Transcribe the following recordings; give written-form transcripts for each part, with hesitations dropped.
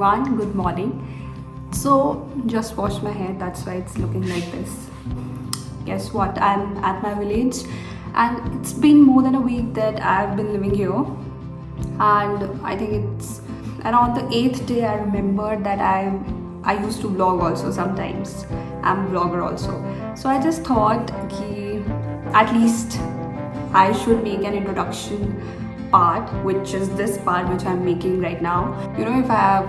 everyone, good morning. So just washed my hair, that's why it's looking like this. Guess what, I'm at my village and it's been more than a week that I've been living here, and I think it's around the 8th day I remembered that I used to vlog also sometimes. I'm a vlogger also. So I just thought कि at least I should make an introduction part, which is this part which I'm making right now. You know, if I have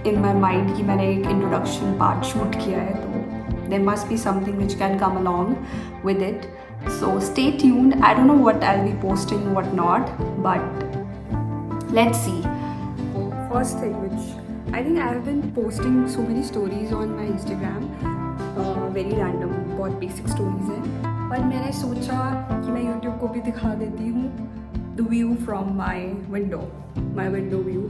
in my mind कि मैंने एक introduction part shoot किया है, तो there must be something which can come along with it. So stay tuned. I don't know what I'll be posting, what not, but let's see. First thing, which I think I've been posting so many stories on my Instagram, very random, बहुत basic stories हैं, पर मैंने सोचा कि मैं YouTube को भी दिखा देती हूँ the view from my window view.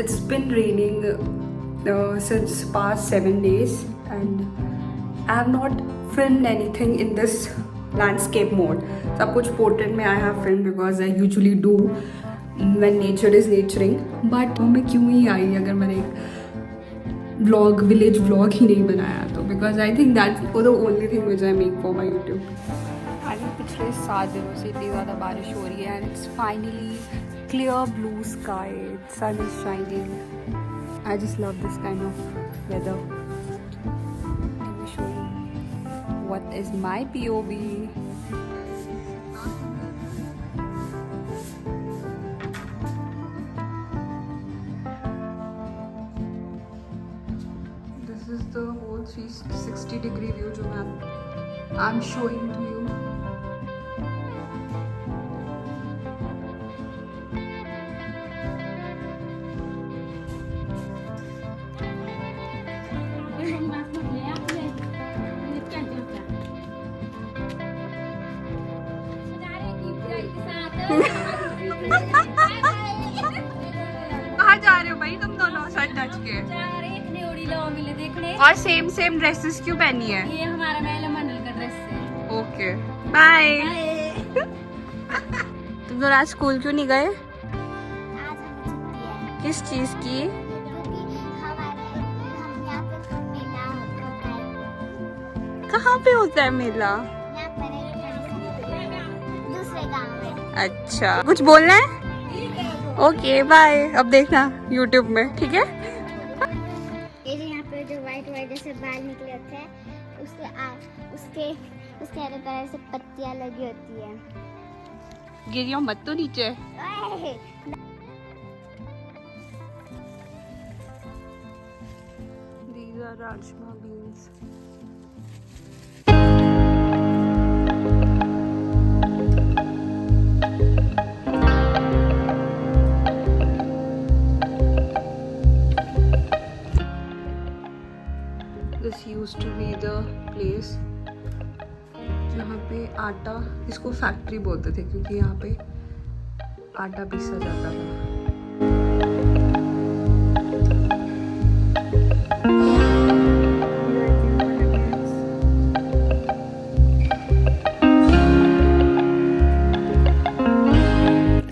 It's been raining since past 7 days and I have not filmed anything in this landscape mode. सब कुछ portrait में I have filmed because I usually do when nature is naturing. But मैं क्यों ही आई अगर मैंने एक vlog, village vlog ही नहीं बनाया तो, because I think that's the only thing which I make for my YouTube. I think पिछले 7 दिनों से इतनी ज़्यादा बारिश हो रही है and it's finally clear blue sky, sun is shining. I just love this kind of weather. Let me show you what is my POV. This is the whole 360-degree view जो I'm showing to you. कहाँ जा रहे हो भाई तुम दोनों sir touch के? और सेम ड्रेसेस क्यों पहनी है? ये हमारा महिला मंडल का ड्रेस है। Okay bye. तुम दोनों आज स्कूल क्यों नहीं गए? किस चीज की? कहाँ पे होता है मेला? दूसरे गांव में। अच्छा, कुछ बोलना है? Okay bye. अब देखना YouTube में, ठीक है? ये जो यहाँ पे जो व्हाइट जैसे बाल निकले होते हैं, उसके हरे कलर से पत्तियाँ लगी होती है। गिरियो मत तो नीचे। These are rajma beans. This used to be the place जहाँ पे आटा, इसको फैक्ट्री बोलते थे क्योंकि यहाँ पे आटा पीसा जाता था।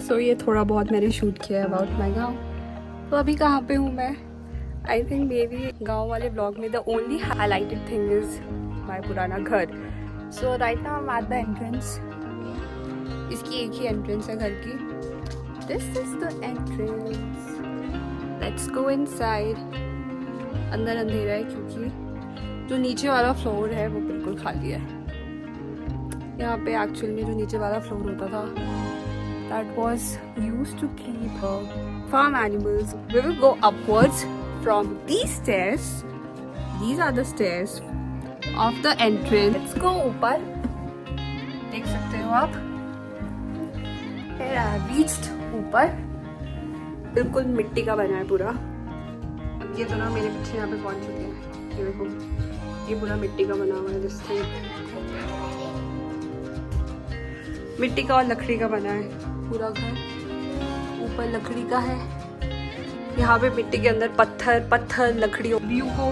So ये थोड़ा बहुत मैंने शूट किया है अबाउट माई गाँव। तो अभी कहाँ पे हूँ मैं? आई थिंक मे बी गाँव वाले ब्लॉग में the only highlighted thing is my पुराना घर. So right now I am at the entrance. इसकी एक ही एंट्रेंस है घर की. This is the entrance. Let's go inside. अंदर अंधेरा है क्योंकि जो नीचे वाला फ्लोर है वो बिल्कुल खाली है. यहाँ पे एक्चुअल में जो नीचे वाला फ्लोर होता था that was used to keep farm animals. We will go upwards from these stairs. These are the stairs of the entrance. Let's go ऊपर. देख सकते हो आप. Here I have reached ऊपर. बिल्कुल मिट्टी का बना है पूरा. अब ये तो ना मेरे पीछे यहाँ पे पहुँच चुके हैं. ये देखो, ये पूरा मिट्टी का बना हुआ है. जिस मिट्टी का और लकड़ी का बना है पूरा घर. ऊपर लकड़ी का है. यहाँ पे मिट्टी के अंदर पत्थर लकड़ी. व्यू को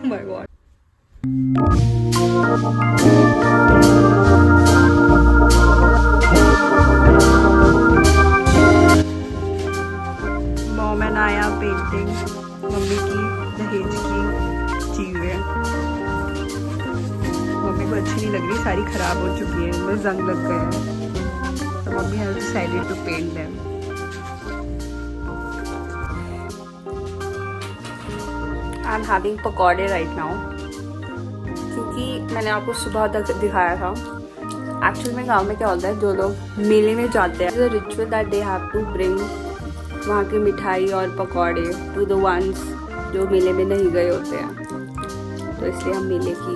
माय गॉड। मॉम एंड आया पेंटिंग मम्मी की दहेज की चीजें। मम्मी को अच्छी नहीं लग रही, सारी खराब हो चुकी है, इनमें जंग लग गए हैं, तो mummy has decided to paint them. I am having पकौड़े राइट नाउ, क्योंकि मैंने आपको सुबह तक दिखाया था। एक्चुअली में गांव में क्या होता है, जो लोग मेले में जाते हैं, ritual that they have to bring वहाँ की मिठाई और पकौड़े टू द वंस जो मेले में नहीं गए होते हैं, तो इसलिए हम मेले की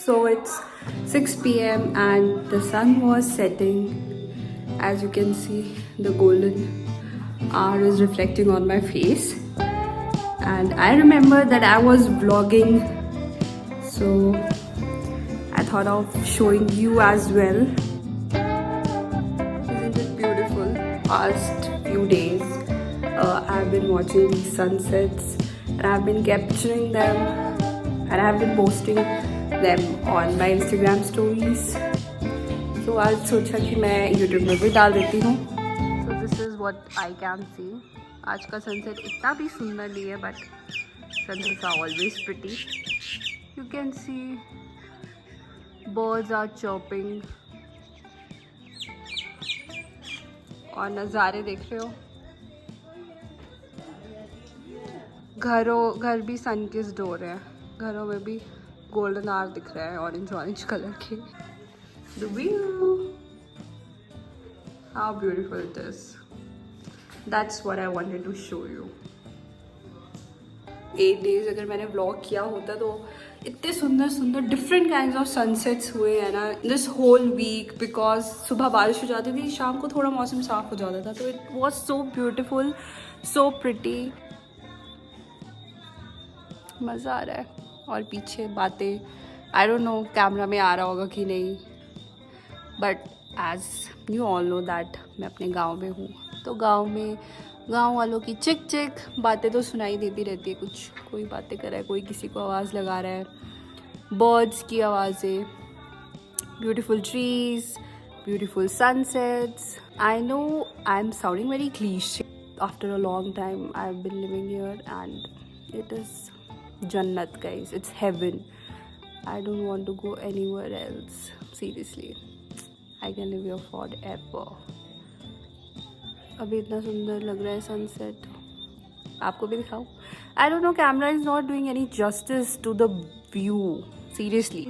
So it's 6 p.m. and the sun was setting. As you can see, the golden hour is reflecting on my face. And I remember that I was vlogging, so I thought of showing you as well. Isn't it beautiful? Past few days, I've been watching these sunsets and I've been capturing them and I've been posting them on my Instagram stories. So आज सोचा कि मैं YouTube में भी डाल देती हूँ. So this is what I can see. आज का sunset इतना भी सुंदर नहीं है, but sunsets are always pretty. You can see birds are chirping. और नज़ारे देख रहे हो. घर भी सन किस्ड हो रहे हैं. घरों में भी गोल्डन आवर दिख रहा है, ऑरेंज कलर के. The view, how beautiful it is. That's what I wanted to show you. 8 days अगर मैंने व्लॉग किया होता तो इतने सुंदर डिफरेंट काइंड्स ऑफ सनसेट्स हुए हैं ना दिस होल वीक. बिकॉज सुबह बारिश हो जाती थी, शाम को थोड़ा मौसम साफ हो जाता था, तो it was so beautiful, so pretty. मज़ा आ रहा है. और पीछे बातें, आई डोंट नो कैमरा में आ रहा होगा कि नहीं, but as you all know that मैं अपने गांव में हूँ, तो गांव वालों की चिक बातें तो सुनाई देती रहती है. कोई बातें कर रहा है, कोई किसी को आवाज़ लगा रहा है, बर्ड्स की आवाज़ें, beautiful trees, beautiful sunsets. I know I am sounding very cliche. After a long time I have been living here and it is Jannat, guys. It's heaven. I don't want to go anywhere else. Seriously, I can live here forever. अभी इतना सुंदर लग रहा है sunset. आपको भी दिखाऊं? I don't know. Camera is not doing any justice to the view. Seriously.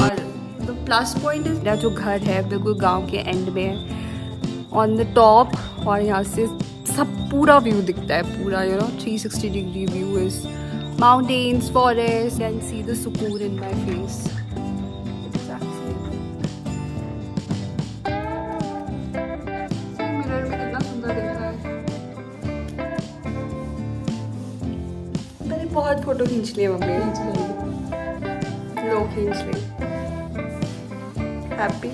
और the plus point is मेरा जो घर है बिल्कुल गांव के एंड में है, on the top, और यहाँ से सब पूरा व्यू दिखता है, पूरा 360 degree view is mountains, forest. Can see the सुकून इन माई फेस. मिरर में कितना सुंदर दिख रहा है. मैंने बहुत फोटो खींच लिए मम्मी. लोग खींच लिए. हैप्पी.